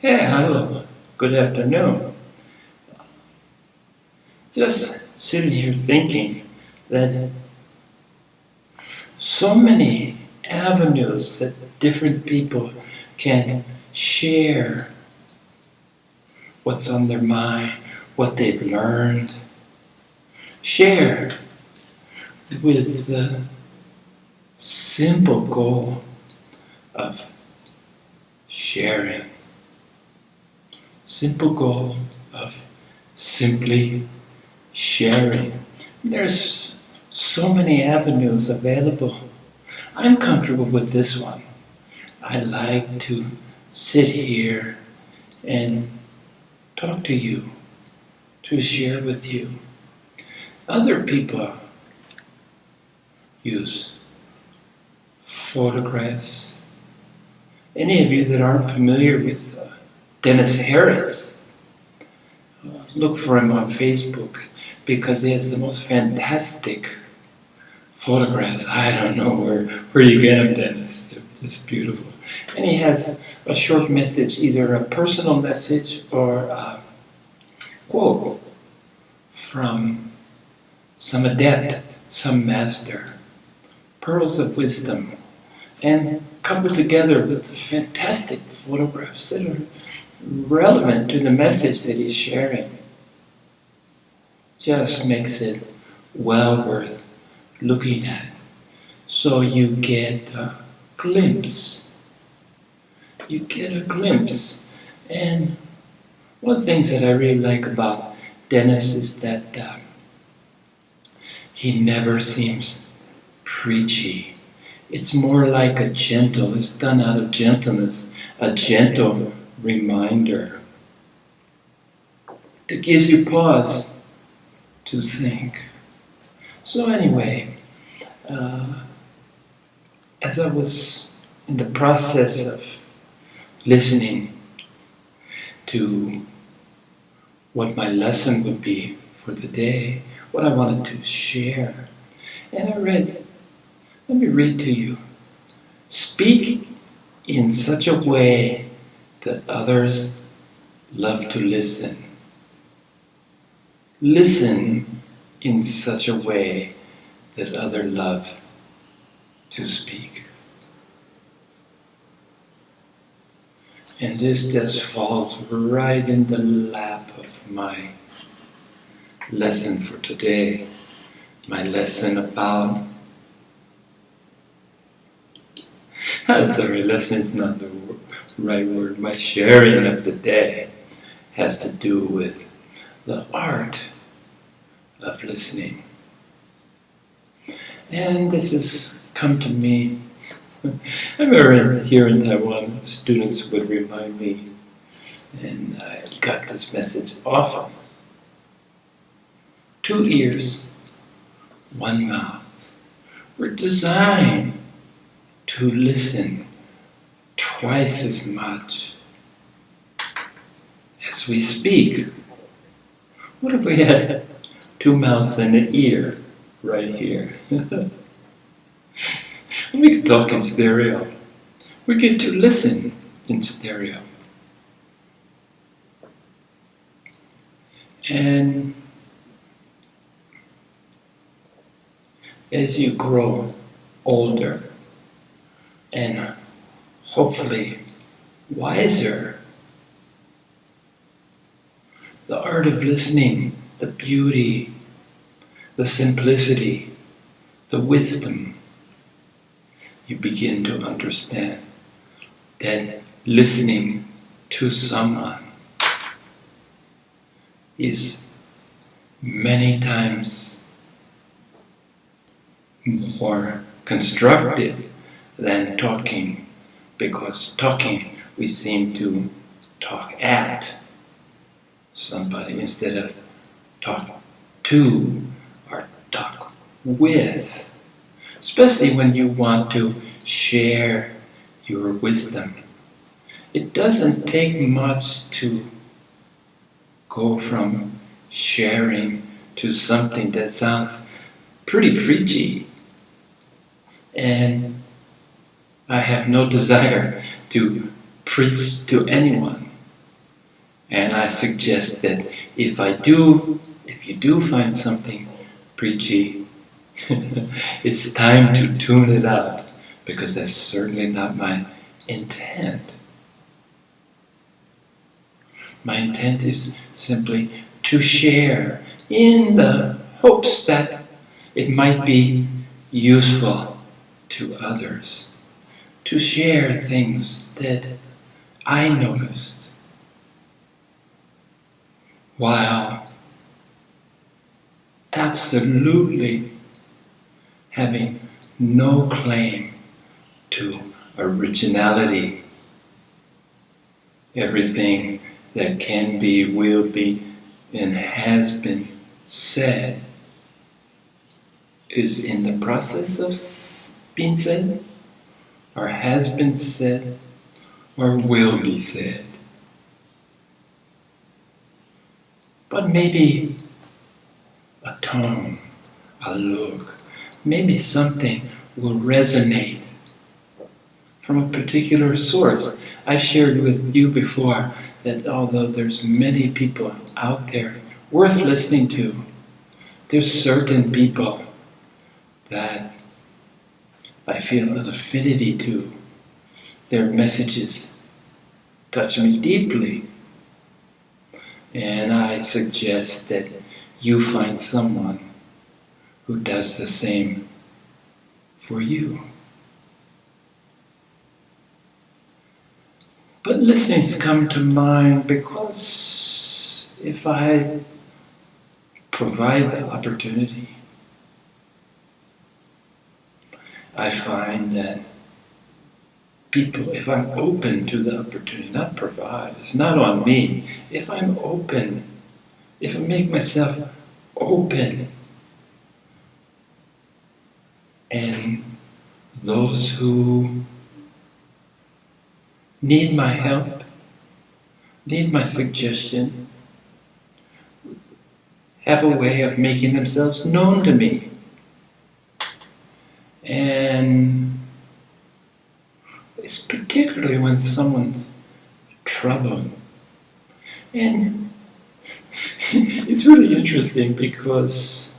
Yeah, hello. Good afternoon. Just sitting here thinking that so many avenues that different people can share what's on their mind, what they've learned, share with the simple goal of sharing. Simple goal of simply sharing. There's so many avenues available. I'm comfortable with this one. I like to sit here and talk to you, to share with you. Other people use photographs. Any of you that aren't familiar with Dennis Harris, look for him on Facebook because he has the most fantastic photographs. I don't know where you get them, Dennis. They're just beautiful. And he has a short message, either a personal message or a quote from some adept, some master. Pearls of wisdom. And coupled together with fantastic photographs that are relevant to the message that he's sharing. Just makes it well worth looking at. So you get a glimpse. You get a glimpse. And one of the things that I really like about Dennis is that he never seems preachy. It's more like it's done out of gentleness, a gentle reminder that gives you pause to think. So anyway, as I was in the process of listening to what my lesson would be for the day, what I wanted to share, and let me read to you. Speak in such a way that others love to listen. Listen in such a way that others love to speak. And this just falls right in the lap of my lesson for today. My lesson about lesson is not the right word. My sharing of the day has to do with the art of listening. And this has come to me. I remember here in Taiwan, students would remind me, and I got this message often. 2 ears, 1 mouth. We're designed to listen twice as much as we speak. What if we had 2 mouths and an ear right here? We could talk in stereo. We get to listen in stereo. And as you grow older and hopefully wiser, the art of listening, the beauty, the simplicity, the wisdom, you begin to understand that listening to someone is many times more constructive than talking, because talking we seem to talk at somebody instead of talk to or talk with. Especially when you want to share your wisdom. It doesn't take much to go from sharing to something that sounds pretty preachy. And I have no desire to preach to anyone. And I suggest that if you do find something preachy, it's time to tune it out, because that's certainly not my intent. My intent is simply to share in the hopes that it might be useful to others. To share things that I noticed while absolutely having no claim to originality. Everything that can be, will be, and has been said is in the process of being said, or has been said, or will be said. But maybe a tone, a look, maybe something will resonate from a particular source. I've shared with you before that although there's many people out there worth listening to, there's certain people that I feel an affinity to. Their messages touch me deeply. And I suggest that you find someone who does the same for you. But listenings come to mind because if I provide the opportunity, I find that people, if I'm open to the opportunity, not provide, it's not on me. If I'm open, if I make myself open, and those who need my help, need my suggestion, have a way of making themselves known to me. And it's particularly when someone's troubled. And it's really interesting because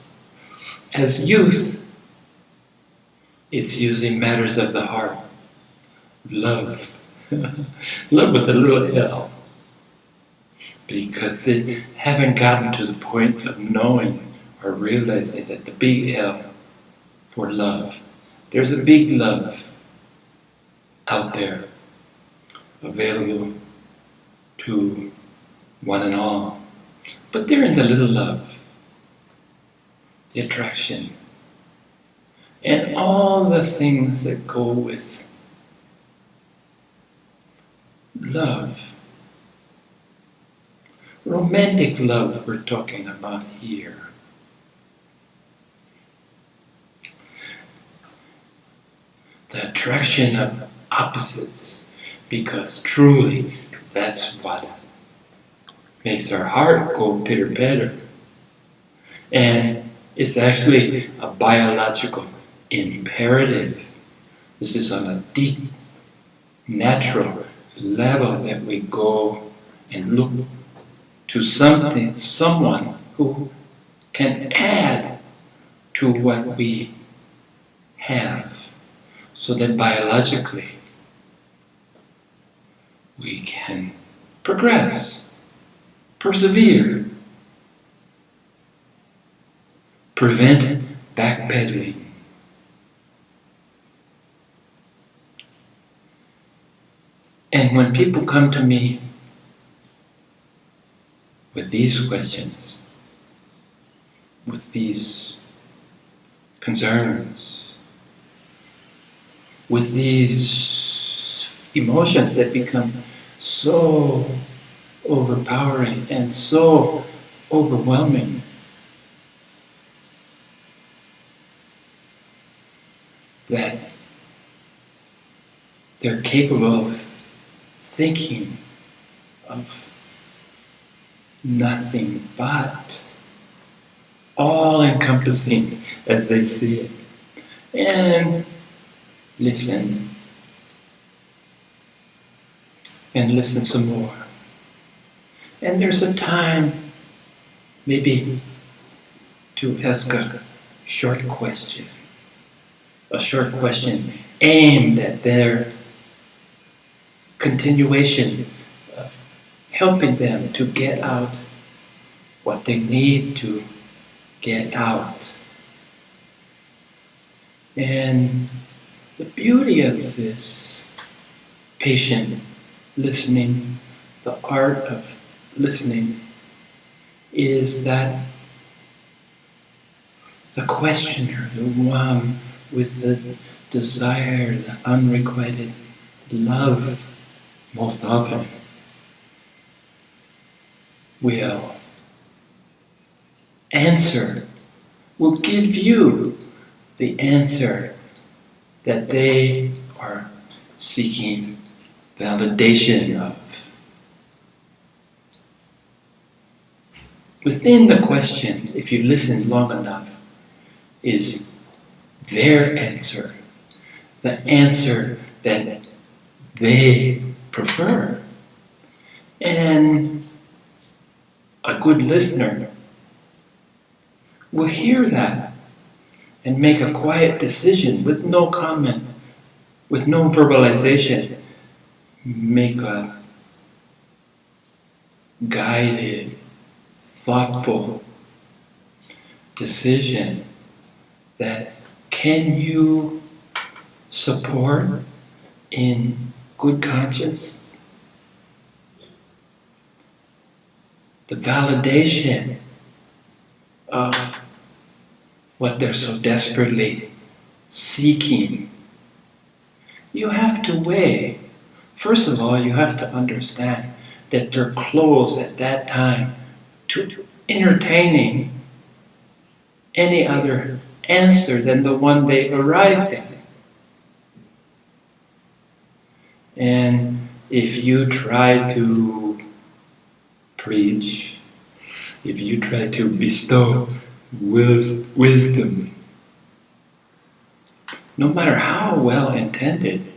as youth, it's usually matters of the heart. Love. Love with a little L. Because they haven't gotten to the point of knowing or realizing that the big L for love. There's a big love out there, available to one and all. But they're in the little love, the attraction, and all the things that go with love. Romantic love we're talking about here. The attraction of opposites, because truly that's what makes our heart go pitter-patter. And it's actually a biological imperative. This is on a deep, natural level that we go and look to something, someone who can add to what we have, so that biologically we can progress, persevere, prevent backpedaling. And when people come to me with these questions, with these concerns, with these emotions that become so overpowering and so overwhelming, that they're capable of thinking of nothing but all-encompassing as they see it. And listen. And listen some more. And there's a time, maybe, to ask a short question. A short question aimed at their continuation of helping them to get out what they need to get out. And the beauty of this patient listening, the art of listening, is that the questioner, the one with the desire, the unrequited love, most often will answer, will give you the answer that they are seeking validation of. Within the question, if you listen long enough, is their answer, the answer that they prefer. And a good listener will hear that and make a quiet decision with no comment, with no verbalization. Make a guided, thoughtful decision that can you support in good conscience the validation of what they're so desperately seeking. You have to weigh. First of all, you have to understand that they're closed at that time to entertaining any other answer than the one they've arrived at. And if you try to preach, if you try to bestow wisdom, no matter how well intended,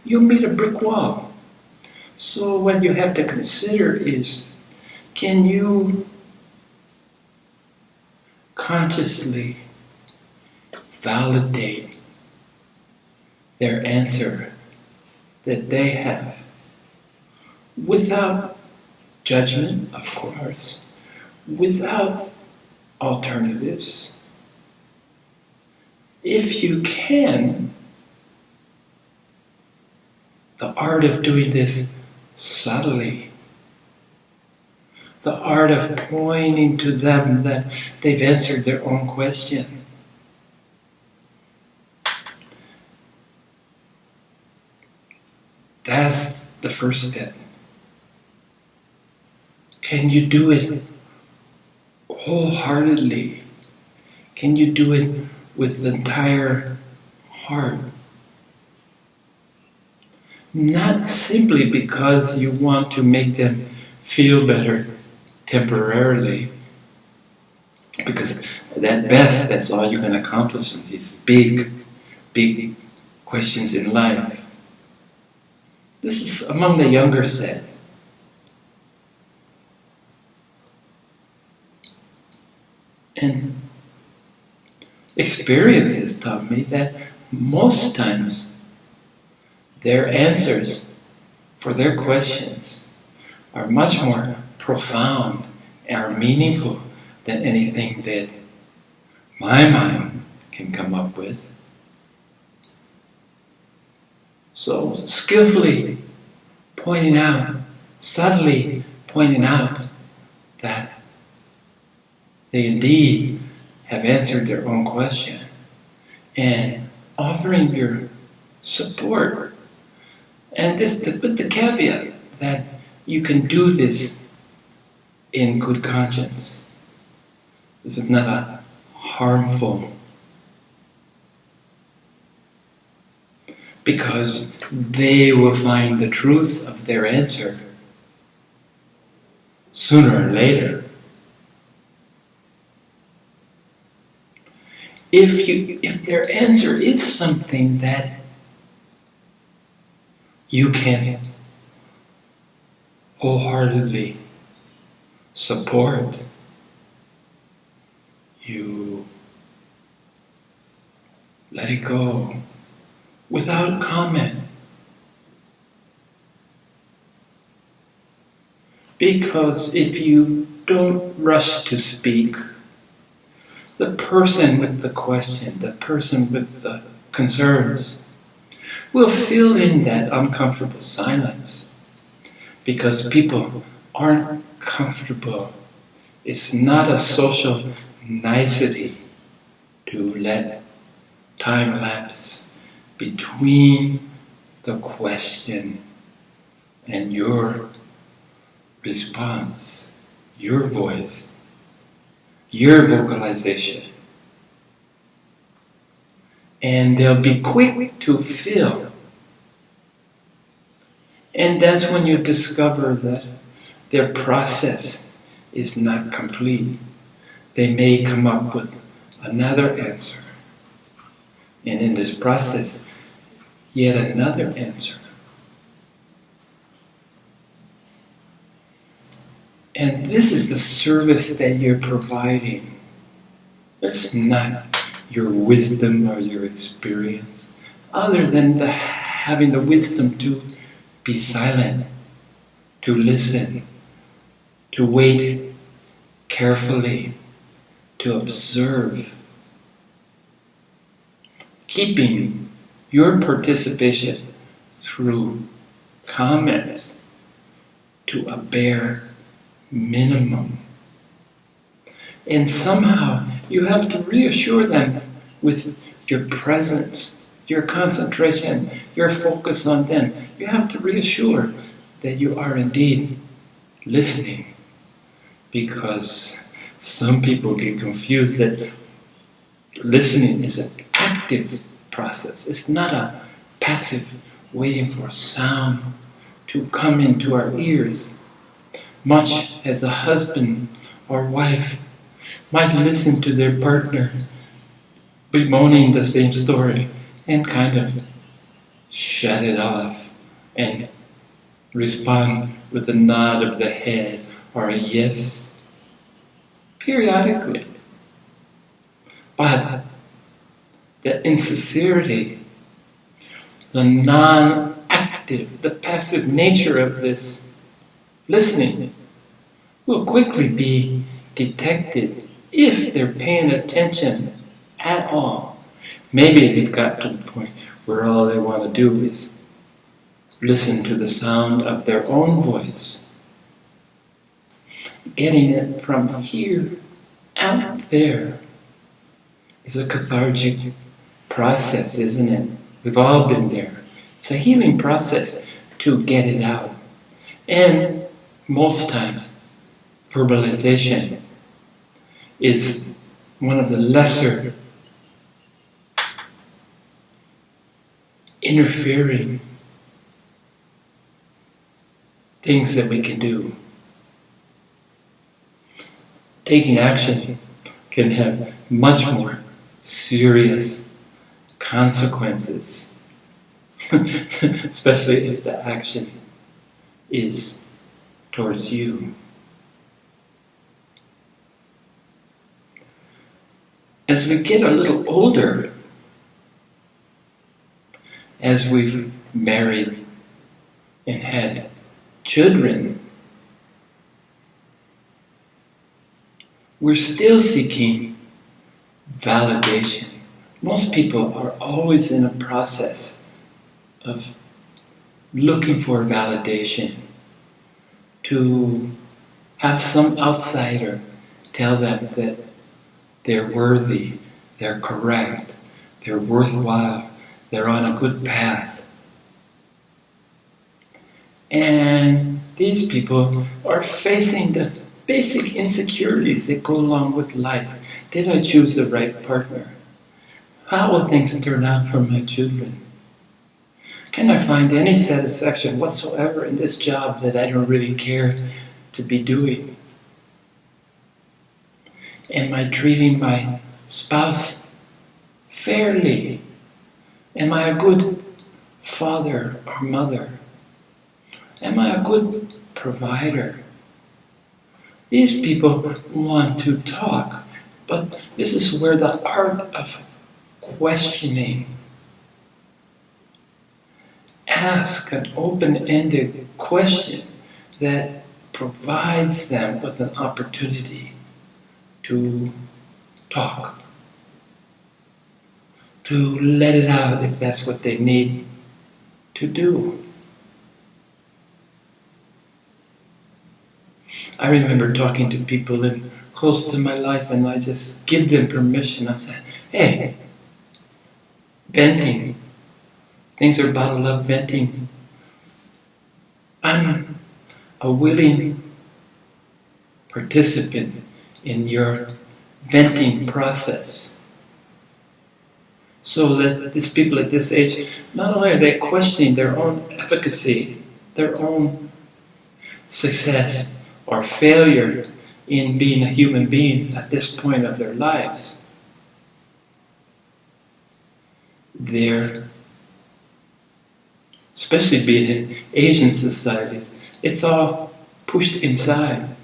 you'll meet a brick wall. So what you have to consider is, can you consciously validate their answer that they have without judgment, of course, without alternatives? If you can, the art of doing this subtly, the art of pointing to them that they've answered their own question. That's the first step. Can you do it wholeheartedly? Can you do it with the entire heart? Not simply because you want to make them feel better temporarily, because at best that's all you can accomplish in these big questions in life. This is among the younger set. And experience has taught me that most times their answers for their questions are much more profound and are meaningful than anything that my mind can come up with. So skillfully pointing out, subtly pointing out that they indeed have answered their own question, and offering your support. And this with the caveat that you can do this in good conscience. This is not a harmful, because they will find the truth of their answer sooner or later. If their answer is something that you can wholeheartedly support, you let it go without comment. Because if you don't rush to speak, the person with the question, the person with the concerns, will fill in that uncomfortable silence. Because people aren't comfortable. It's not a social nicety to let time lapse between the question and your response, your voice, your vocalization. And they'll be quick to fill. And that's when you discover that their process is not complete. They may come up with another answer. And in this process, yet another answer. And this is the service that you're providing. It's not your wisdom or your experience, other than having the wisdom to be silent, to listen, to wait carefully, to observe, keeping your participation through comments to a bare minimum. And somehow you have to reassure them with your presence, your concentration, your focus on them. You have to reassure that you are indeed listening. Because some people get confused that listening is an active process. It's not a passive waiting for sound to come into our ears. Much as a husband or wife might listen to their partner bemoaning the same story and kind of shut it off and respond with a nod of the head or a yes periodically. But the insincerity, the non-active, the passive nature of this listening will quickly be detected if they're paying attention at all. Maybe they've got to the point where all they want to do is listen to the sound of their own voice. Getting it from here out there is a cathartic process, isn't it? We've all been there. It's a healing process to get it out. And most times, verbalization is one of the lesser interfering things that we can do. Taking action can have much more serious consequences, especially if the action is towards you. As we get a little older, as we've married and had children, we're still seeking validation. Most people are always in a process of looking for validation, to have some outsider tell them that they're worthy, they're correct, they're worthwhile, they're on a good path. And these people are facing the basic insecurities that go along with life. Did I choose the right partner? How will things turn out for my children? Can I find any satisfaction whatsoever in this job that I don't really care to be doing? Am I treating my spouse fairly? Am I a good father or mother? Am I a good provider? These people want to talk, but this is where the art of questioning. Ask an open-ended question that provides them with an opportunity to talk, to let it out if that's what they need to do. I remember talking to people close to my life, and I just give them permission. I said, hey, venting. Things are bottled up, venting. I'm a willing participant in your venting process. So that these people at this age, not only are they questioning their own efficacy, their own success or failure in being a human being at this point of their lives, they're, especially being in Asian societies, it's all pushed inside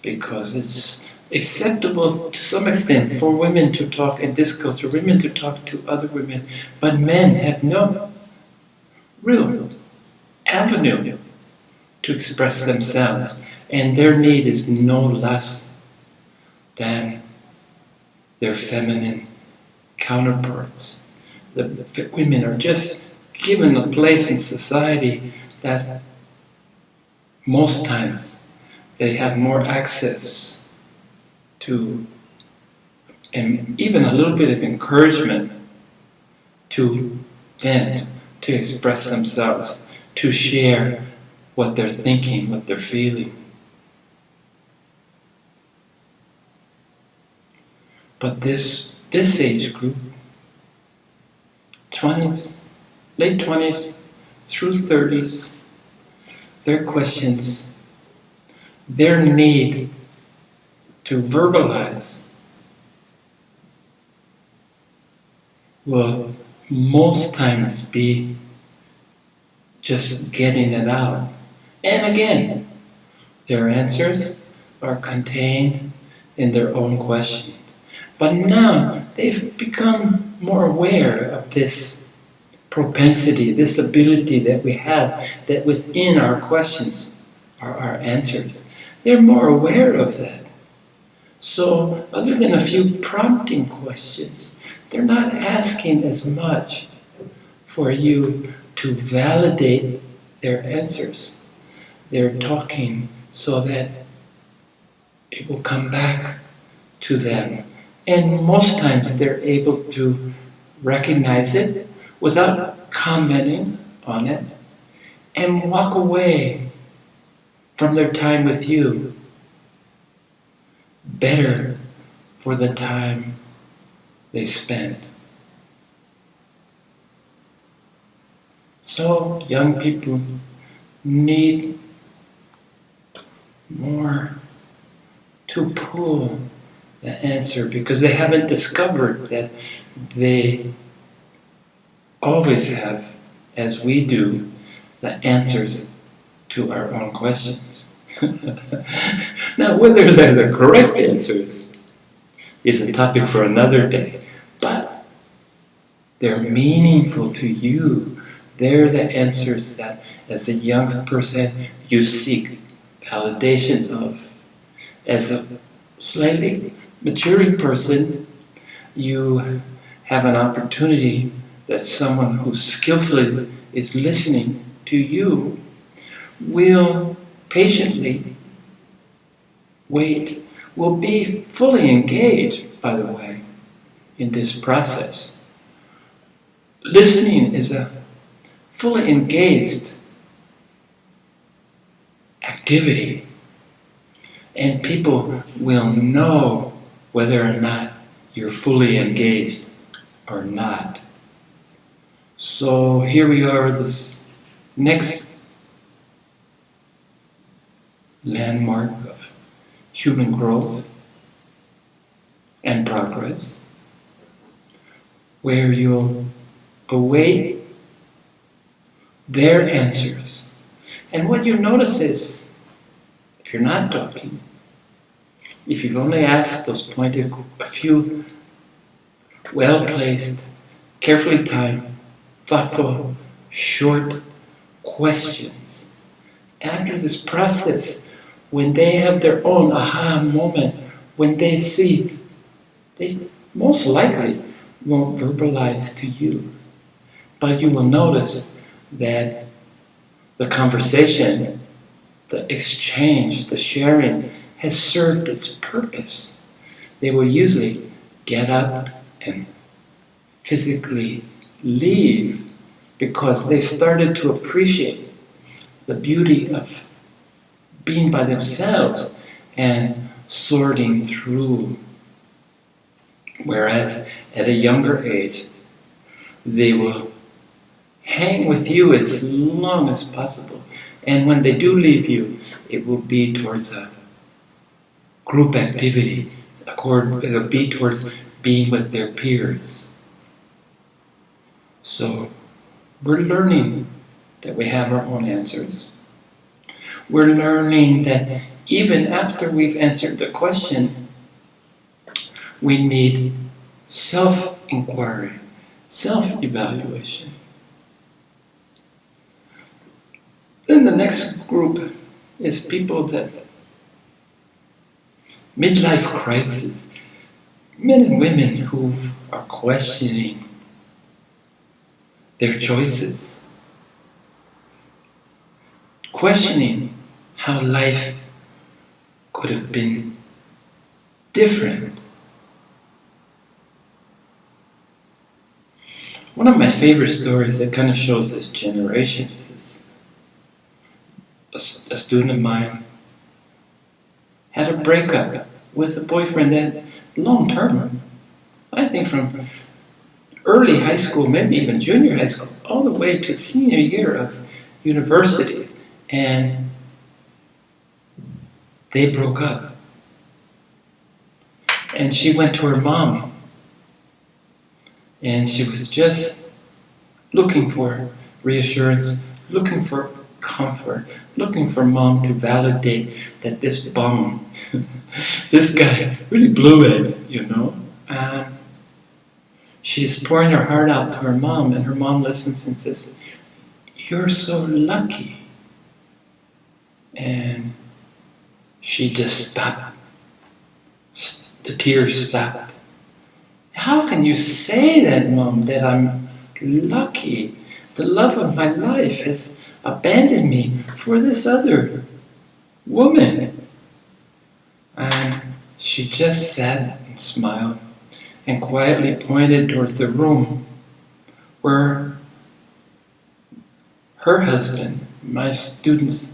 because it's acceptable to some extent for women to talk in this culture, women to talk to other women, but men have no real avenue to express themselves, and their need is no less than their feminine counterparts. The women are just given a place in society that most times they have more access to, and even a little bit of encouragement to vent, to express themselves, to share what they're thinking, what they're feeling. But this age group, 20s, late 20s through 30s, their questions, their need to verbalize will most times be just getting it out. And again, their answers are contained in their own questions. But now they've become more aware of this propensity, this ability that we have, that within our questions are our answers. They're more aware of that. So, other than a few prompting questions, they're not asking as much for you to validate their answers. They're talking so that it will come back to them. And most times they're able to recognize it without commenting on it and walk away from their time with you better for the time they spent. So young people need more to pull the answer because they haven't discovered that they always have, as we do, the answers to our own questions. Now, whether they're the correct answers is a topic for another day, but they're meaningful to you. They're the answers that, as a young person, you seek validation of. As a slightly maturing person, you have an opportunity that someone who skillfully is listening to you will patiently wait, will be fully engaged, by the way, in this process. Listening is a fully engaged activity, and people will know whether or not you're fully engaged or not. So here we are, this next landmark of human growth and progress, where you'll await their answers. And what you notice is, if you're not talking, if you've only asked those pointed, a few well-placed, carefully timed, thoughtful, short questions, after this process, when they have their own aha moment, when they see, they most likely won't verbalize to you. But you will notice that the conversation, the exchange, the sharing has served its purpose. They will usually get up and physically leave because they've started to appreciate the beauty of being by themselves and sorting through. Whereas at a younger age, they will hang with you as long as possible. And when they do leave you, it will be towards a group activity. It will be towards being with their peers. So we're learning that we have our own answers. We're learning that even after we've answered the question, we need self-inquiry, self-evaluation. Then the next group is people that midlife crisis, men and women who are questioning their choices, questioning how life could have been different. One of my favorite stories that kind of shows this generation is a student of mine had a breakup with a boyfriend that long term, I think from early high school, maybe even junior high school, all the way to senior year of university. And they broke up. And she went to her mom. And she was just looking for reassurance, looking for comfort, looking for mom to validate that this bum, this guy really blew it, you know. And she's pouring her heart out to her mom, and her mom listens and says, "You're so lucky." And she just stopped. The tears stopped. "How can you say that, Mom, that I'm lucky? The love of my life has abandoned me for this other woman." And she just sat and smiled and quietly pointed towards the room where her husband, my student's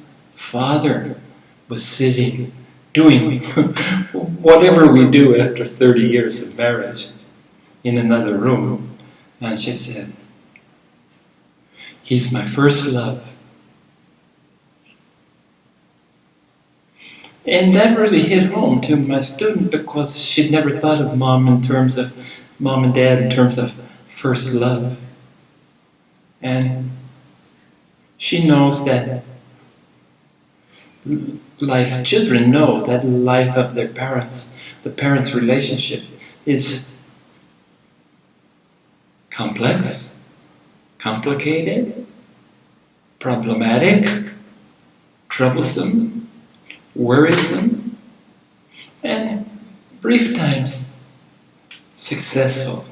father, was sitting, doing whatever we do after 30 years of marriage in another room. And she said, "He's my first love." And that really hit home to my student because she'd never thought of mom and dad in terms of first love. And she knows that children know that life of their parents, the parents' relationship is complex, complicated, problematic, troublesome, worrisome, and brief times successful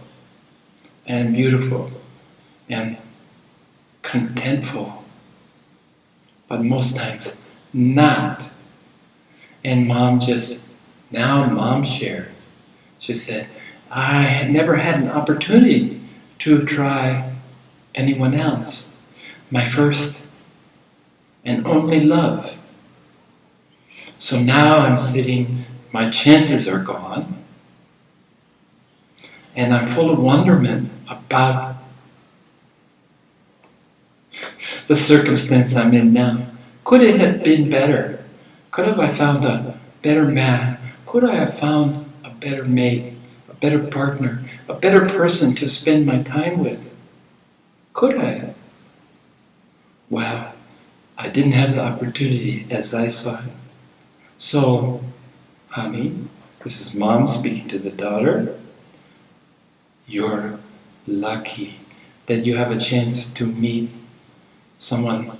and beautiful and contentful, but most times not. And mom shared. She said, "I had never had an opportunity to try anyone else. My first and only love. So now I'm sitting, my chances are gone, and I'm full of wonderment about the circumstance I'm in now. Could it have been better? Could have I found a better man? Could I have found a better mate, a better partner, a better person to spend my time with? Could I? Well, I didn't have the opportunity as I saw it. So, honey, this is mom speaking to the daughter. You're lucky that you have a chance to meet someone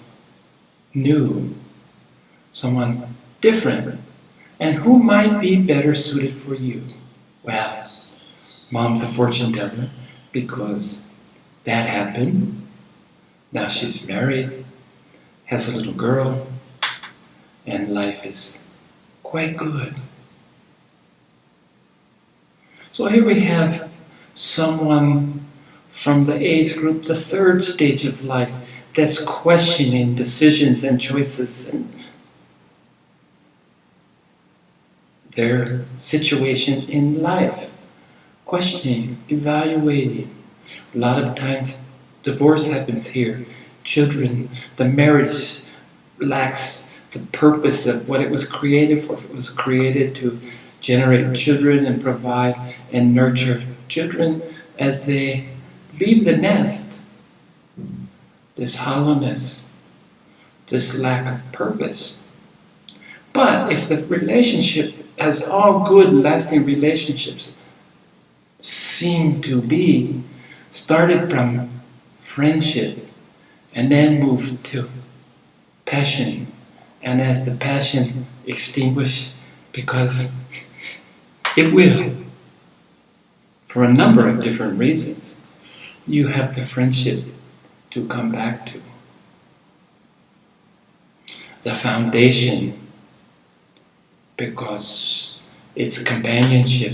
new, someone different, and who might be better suited for you. Well, mom's a fortune teller because that happened. Now she's married, has a little girl, and life is quite good. So here we have someone from the age group, the third stage of life, that's questioning decisions and choices and their situation in life. Questioning, evaluating. A lot of times divorce happens here. Children, the marriage lacks the purpose of what it was created for. It was created to generate children and provide and nurture children as they leave the nest. This hollowness, this lack of purpose. But if the relationship, as all good lasting relationships seem to be, started from friendship and then moved to passion, and as the passion extinguished, because it will, for a number of different reasons, you have the friendship to come back to. The foundation, because it's companionship,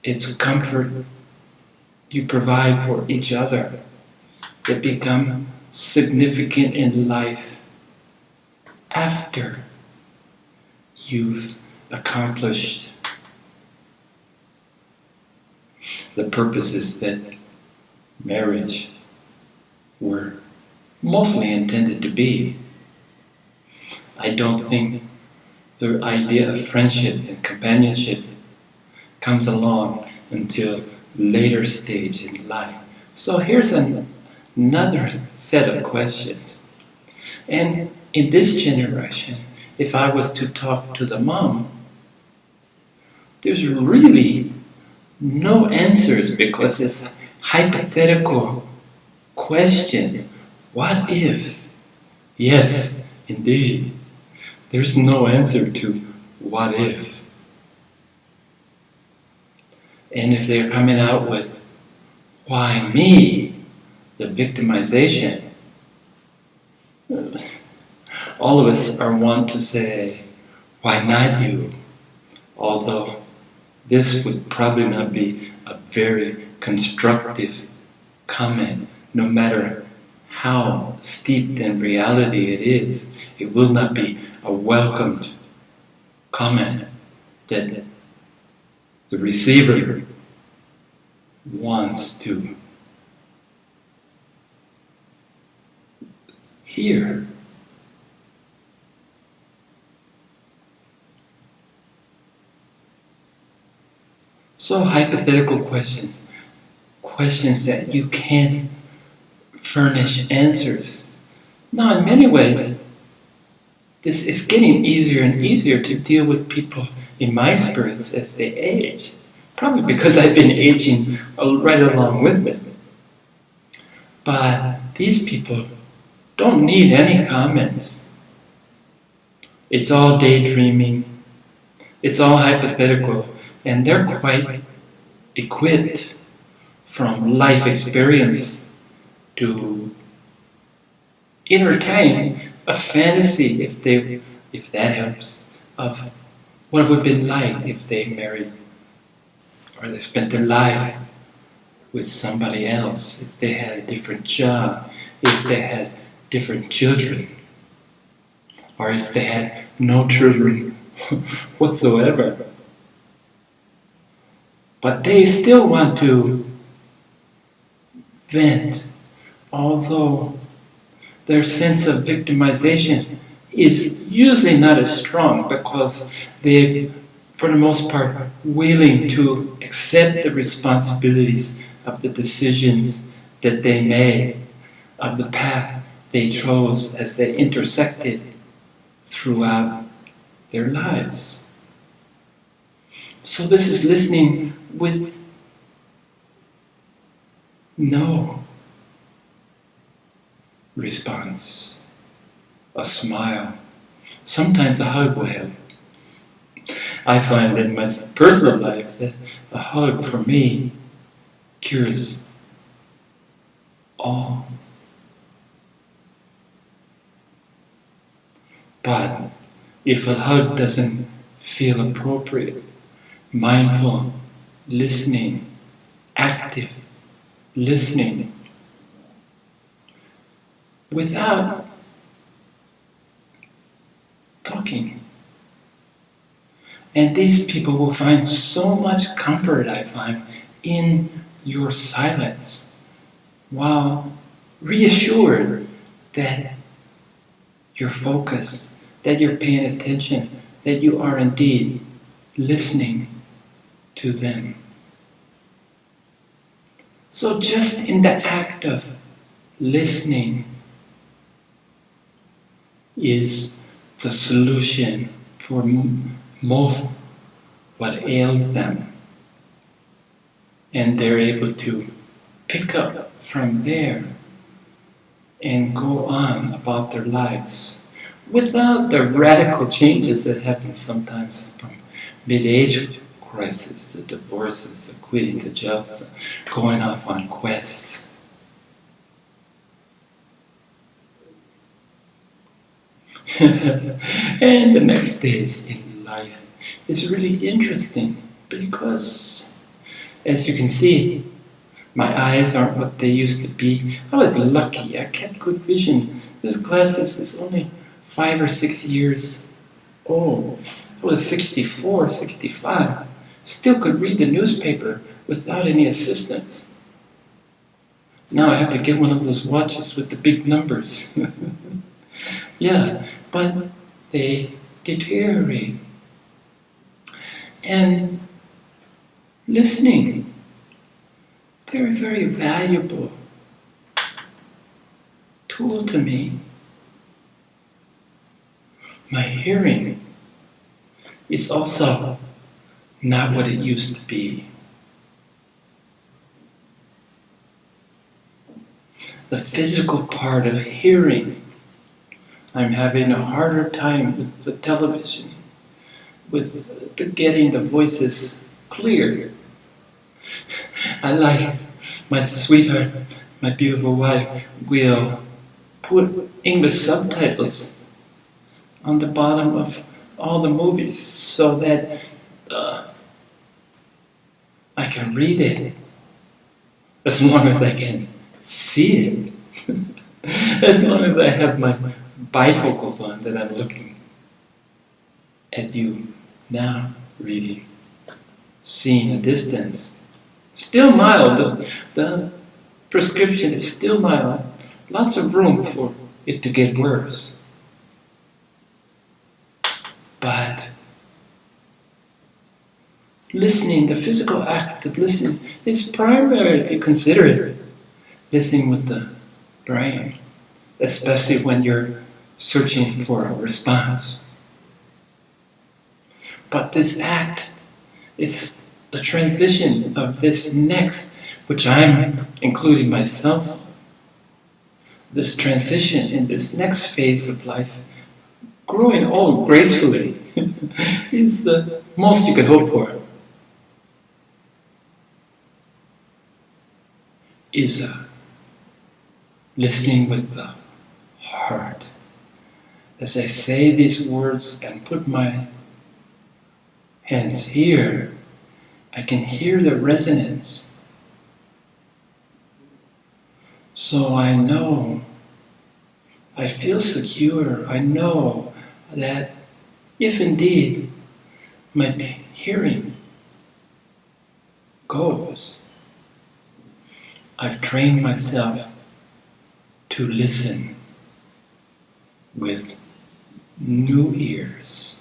it's comfort you provide for each other that become significant in life after you've accomplished the purposes that marriage were mostly intended to be. I don't think the idea of friendship and companionship comes along until later stage in life. So here's another set of questions. And in this generation, if I was to talk to the mom, there's really no answers because it's hypothetical questions. What if? Yes, indeed. There's no answer to what if. And if they're coming out with, why me? The victimization. All of us are wont to say, why not you? Although this would probably not be a very constructive comment, no matter how steeped in reality it is. It will not be a welcomed comment that the receiver wants to hear. So hypothetical questions, questions that you can't furnish answers. Now in many ways, this is getting easier and easier to deal with people, in my experience, as they age. Probably because I've been aging right along with them. But these people don't need any comments. It's all daydreaming. It's all hypothetical. And they're quite equipped from life experience to entertain a fantasy, if that helps, of what it would have been like if they married or they spent their life with somebody else, if they had a different job, if they had different children, or if they had no children whatsoever. But they still want to vent, although their sense of victimization is usually not as strong because they're, for the most part, willing to accept the responsibilities of the decisions that they made, of the path they chose as they intersected throughout their lives. So this is listening with no response. A smile. Sometimes a hug will help. I find in my personal life that a hug for me cures all. But if a hug doesn't feel appropriate, mindful listening, active listening, without talking. And these people will find so much comfort, I find, in your silence, while reassured that you're focused, that you're paying attention, that you are indeed listening to them. So just in the act of listening is the solution for most what ails them. And they're able to pick up from there and go on about their lives without the radical changes that happen sometimes from mid-age crisis, the divorces, the quitting the jobs, the going off on quests. And the next stage in life is really interesting because, as you can see, my eyes aren't what they used to be. I was lucky. I kept good vision. This glasses is only 5 or 6 years old. I was 64, 65. Still could read the newspaper without any assistance. Now I have to get one of those watches with the big numbers. Yeah, but they deteriorate. And listening, very, very valuable tool to me. My hearing is also not what it used to be. The physical part of hearing, I'm having a harder time with the television, with getting the voices clear. I like my sweetheart, my beautiful wife, will put English subtitles on the bottom of all the movies so that I can read it as long as I can see it. As long as I have my bifocals on, that I'm looking at you now, reading, seeing a distance. Still mild, the prescription is still mild. Lots of room for it to get worse. But listening, the physical act of listening, is primarily, if you consider it, listening with the brain, especially when you're searching for a response. But this act is the transition of this next, which I'm including myself, this transition in this next phase of life, growing old gracefully, is the most you could hope for. Is listening with the heart. As I say these words and put my hands here, I can hear the resonance. So I know, I feel secure, I know that if indeed my hearing goes, I've trained myself to listen with new ears,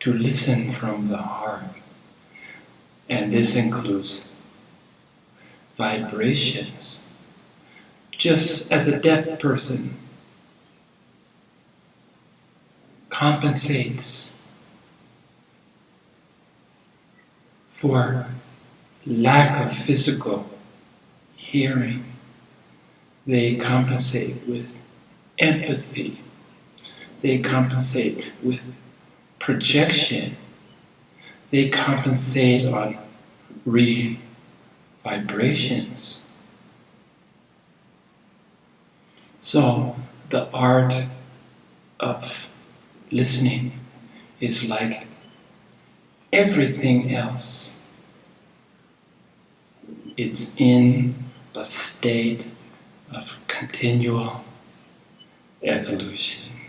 to listen from the heart. And this includes vibrations. Just as a deaf person compensates for lack of physical hearing. They compensate with empathy. They compensate with projection. They compensate on vibrations. So the art of listening is like everything else. It's in a state of continual evolution.